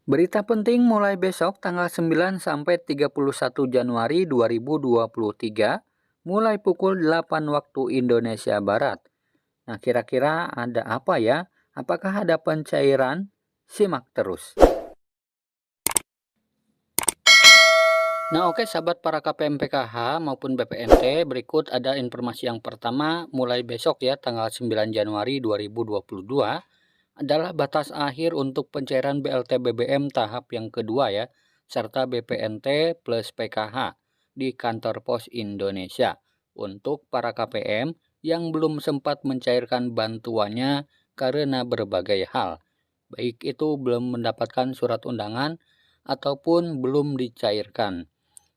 Berita penting mulai besok tanggal 9 sampai 31 Januari 2023 mulai pukul 8 waktu Indonesia Barat. Nah, kira-kira ada apa ya? Apakah ada pencairan? Simak terus. Nah, oke sahabat para KPM PKH maupun BPNT, berikut ada informasi yang pertama mulai besok ya tanggal 9 Januari 2022 adalah batas akhir untuk pencairan BLT BBM tahap yang kedua ya, serta BPNT plus PKH di kantor pos Indonesia untuk para KPM yang belum sempat mencairkan bantuannya karena berbagai hal, baik itu belum mendapatkan surat undangan ataupun belum dicairkan.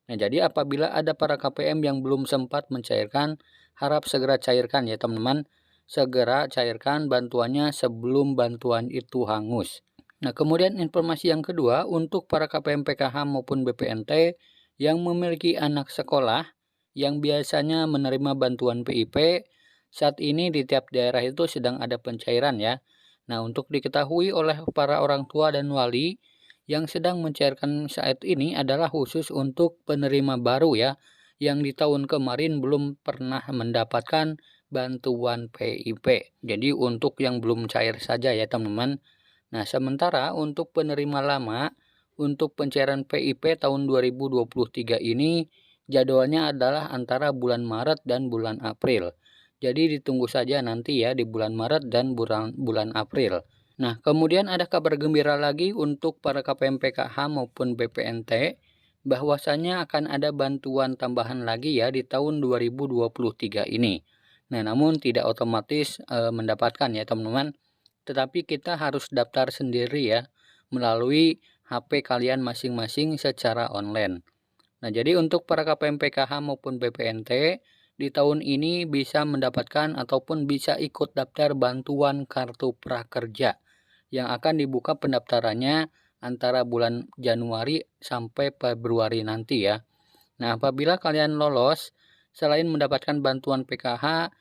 Nah, jadi apabila ada para KPM yang belum sempat mencairkan, harap segera cairkan ya teman-teman. Segera cairkan bantuannya sebelum bantuan itu hangus. Nah, kemudian informasi yang kedua untuk para KPM PKH maupun BPNT yang memiliki anak sekolah yang biasanya menerima bantuan PIP, saat ini di tiap daerah itu sedang ada pencairan ya. Nah, untuk diketahui oleh para orang tua dan wali, yang sedang mencairkan saat ini adalah khusus untuk penerima baru ya, yang di tahun kemarin belum pernah mendapatkan bantuan PIP. Jadi untuk yang belum cair saja ya teman-teman. Nah, sementara untuk penerima lama, untuk pencairan PIP tahun 2023 ini jadwalnya adalah antara bulan Maret dan bulan April. Jadi ditunggu saja nanti ya di bulan Maret dan bulan April. Nah, kemudian ada kabar gembira lagi untuk para KPM PKH maupun BPNT bahwasanya akan ada bantuan tambahan lagi ya di tahun 2023 ini. Nah, namun tidak otomatis mendapatkan ya teman-teman, tetapi kita harus daftar sendiri ya melalui HP kalian masing-masing secara online. Nah, jadi untuk para KPM PKH maupun BPNT di tahun ini bisa mendapatkan ataupun bisa ikut daftar bantuan kartu prakerja yang akan dibuka pendaftarannya antara bulan Januari sampai Februari nanti ya. Nah, apabila kalian lolos, selain mendapatkan bantuan PKH,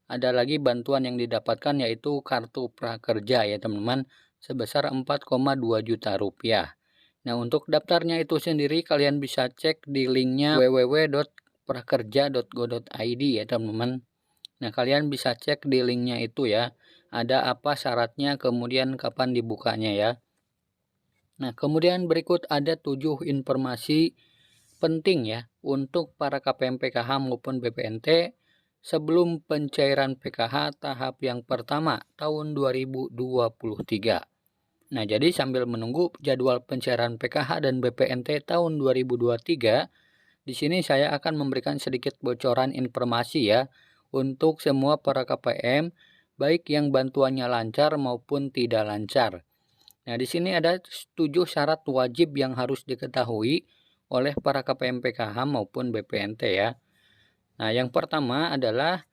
ada lagi bantuan yang didapatkan yaitu kartu prakerja ya teman-teman, sebesar 4,2 juta rupiah. Nah, untuk daftarnya itu sendiri kalian bisa cek di linknya www.prakerja.go.id ya teman-teman. Nah, kalian bisa cek di linknya itu ya, ada apa syaratnya, kemudian kapan dibukanya ya. Nah, kemudian berikut ada 7 informasi penting ya untuk para KPM PKH maupun BPNT sebelum pencairan PKH tahap yang pertama tahun 2023. Nah, jadi sambil menunggu jadwal pencairan PKH dan BPNT tahun 2023, di sini saya akan memberikan sedikit bocoran informasi ya untuk semua para KPM, baik yang bantuannya lancar maupun tidak lancar. Nah, di sini ada 7 syarat wajib yang harus diketahui oleh para KPM PKH maupun BPNT ya. Nah, yang pertama adalah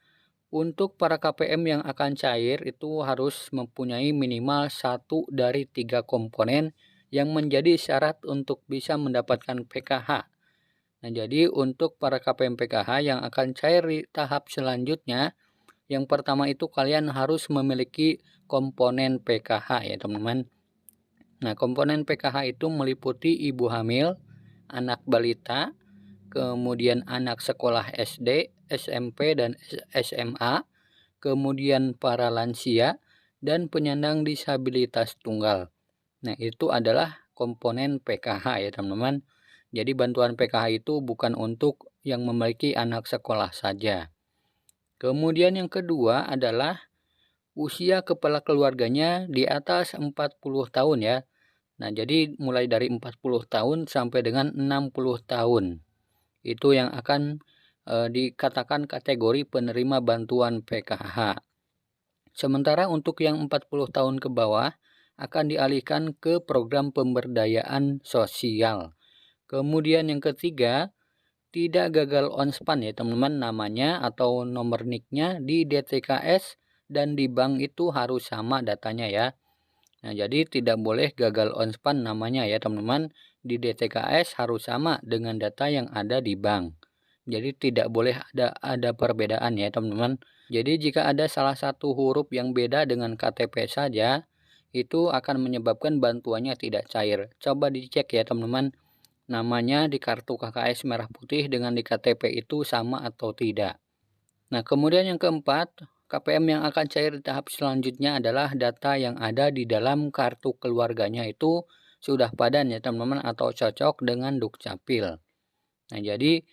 untuk para KPM yang akan cair itu harus mempunyai minimal 1 dari 3 komponen yang menjadi syarat untuk bisa mendapatkan PKH. Nah, jadi untuk para KPM PKH yang akan cair di tahap selanjutnya, yang pertama itu kalian harus memiliki komponen PKH ya teman-teman. Nah, komponen PKH itu meliputi ibu hamil, anak balita, kemudian anak sekolah SD, SMP, dan SMA, kemudian para lansia, dan penyandang disabilitas tunggal. Nah, itu adalah komponen PKH ya teman-teman. Jadi bantuan PKH itu bukan untuk yang memiliki anak sekolah saja. Kemudian yang kedua adalah usia kepala keluarganya di atas 40 tahun ya. Nah, jadi mulai dari 40 tahun sampai dengan 60 tahun. Itu yang akan dikatakan kategori penerima bantuan PKH. Sementara untuk yang 40 tahun ke bawah akan dialihkan ke program pemberdayaan sosial. Kemudian yang ketiga, tidak gagal onspan ya teman-teman, namanya atau nomor NIK-nya di DTKS dan di bank itu harus sama datanya ya. Nah, jadi tidak boleh gagal onspan namanya ya teman-teman. Di DTKS harus sama dengan data yang ada di bank. Jadi tidak boleh ada perbedaan ya teman-teman. Jadi jika ada salah satu huruf yang beda dengan KTP saja, itu akan menyebabkan bantuannya tidak cair. Coba dicek ya teman-teman, namanya di kartu KKS merah putih dengan di KTP itu sama atau tidak. Nah, kemudian yang keempat, KPM yang akan cair di tahap selanjutnya adalah data yang ada di dalam kartu keluarganya itu sudah padan ya teman-teman atau cocok dengan Dukcapil. Nah, jadi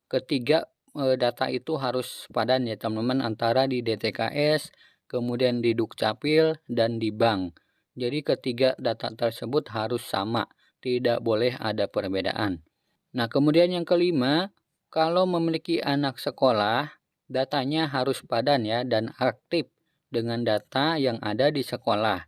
ketiga data itu harus padan ya teman-teman antara di DTKS, kemudian di Dukcapil, dan di bank. Jadi ketiga data tersebut harus sama, tidak boleh ada perbedaan. Nah, kemudian yang kelima, kalau memiliki anak sekolah, datanya harus padan ya dan aktif dengan data yang ada di sekolah.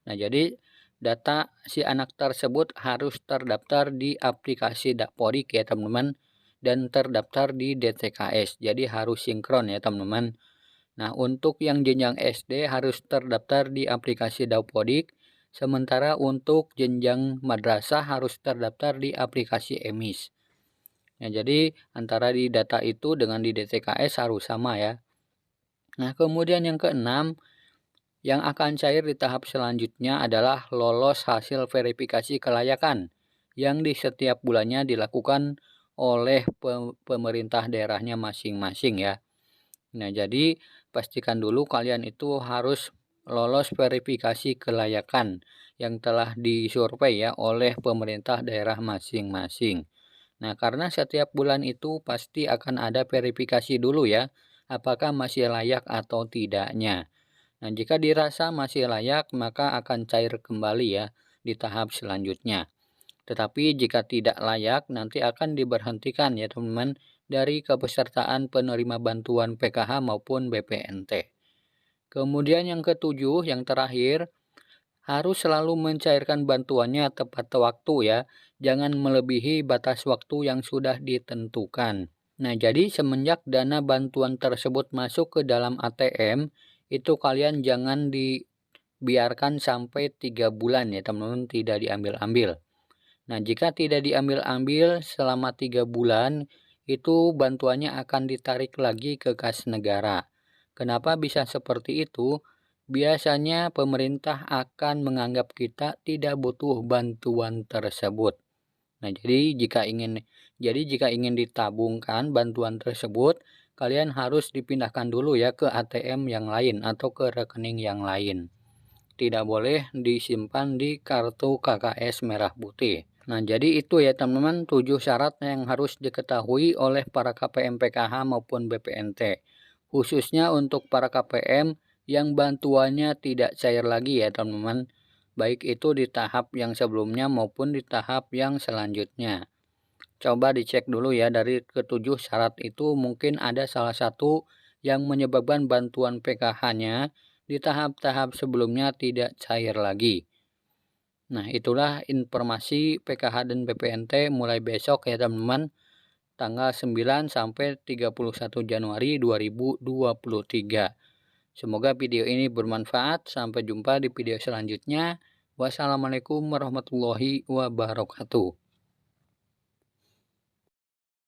Nah, jadi data si anak tersebut harus terdaftar di aplikasi Dapodik ya teman-teman dan terdaftar di DTKS. Jadi harus sinkron ya teman-teman. Nah, untuk yang jenjang SD harus terdaftar di aplikasi Dapodik, sementara untuk jenjang madrasah harus terdaftar di aplikasi EMIS. Ya, jadi antara di data itu dengan di DTKS harus sama ya. Nah, kemudian yang keenam, yang akan cair di tahap selanjutnya adalah lolos hasil verifikasi kelayakan yang di setiap bulannya dilakukan oleh pemerintah daerahnya masing-masing ya. Nah, jadi pastikan dulu kalian itu harus lolos verifikasi kelayakan yang telah disurvei ya oleh pemerintah daerah masing-masing. Nah, karena setiap bulan itu pasti akan ada verifikasi dulu ya, apakah masih layak atau tidaknya. Nah, jika dirasa masih layak, maka akan cair kembali ya di tahap selanjutnya. Tetapi jika tidak layak, nanti akan diberhentikan ya teman-teman dari kepesertaan penerima bantuan PKH maupun BPNT. Kemudian yang ketujuh, yang terakhir, harus selalu mencairkan bantuannya tepat waktu ya, jangan melebihi batas waktu yang sudah ditentukan. Nah, jadi semenjak dana bantuan tersebut masuk ke dalam ATM, itu kalian jangan dibiarkan sampai 3 bulan ya teman-teman, tidak diambil-ambil. Nah, jika tidak diambil-ambil selama 3 bulan, itu bantuannya akan ditarik lagi ke kas negara. Kenapa bisa seperti itu? Biasanya pemerintah akan menganggap kita tidak butuh bantuan tersebut. Nah, jika ingin ditabungkan bantuan tersebut, kalian harus dipindahkan dulu ya ke ATM yang lain atau ke rekening yang lain. Tidak boleh disimpan di kartu KKS merah putih. Nah, jadi itu ya teman-teman 7 syarat yang harus diketahui oleh para KPM PKH maupun BPNT. Khususnya untuk para KPM yang bantuannya tidak cair lagi ya teman-teman, baik itu di tahap yang sebelumnya maupun di tahap yang selanjutnya. Coba dicek dulu ya dari ketujuh syarat itu mungkin ada salah satu yang menyebabkan bantuan PKH-nya di tahap-tahap sebelumnya tidak cair lagi. Nah, itulah informasi PKH dan BPNT mulai besok ya teman-teman, tanggal 9 sampai 31 Januari 2023. Semoga video ini bermanfaat. Sampai jumpa di video selanjutnya. Wassalamualaikum warahmatullahi wabarakatuh.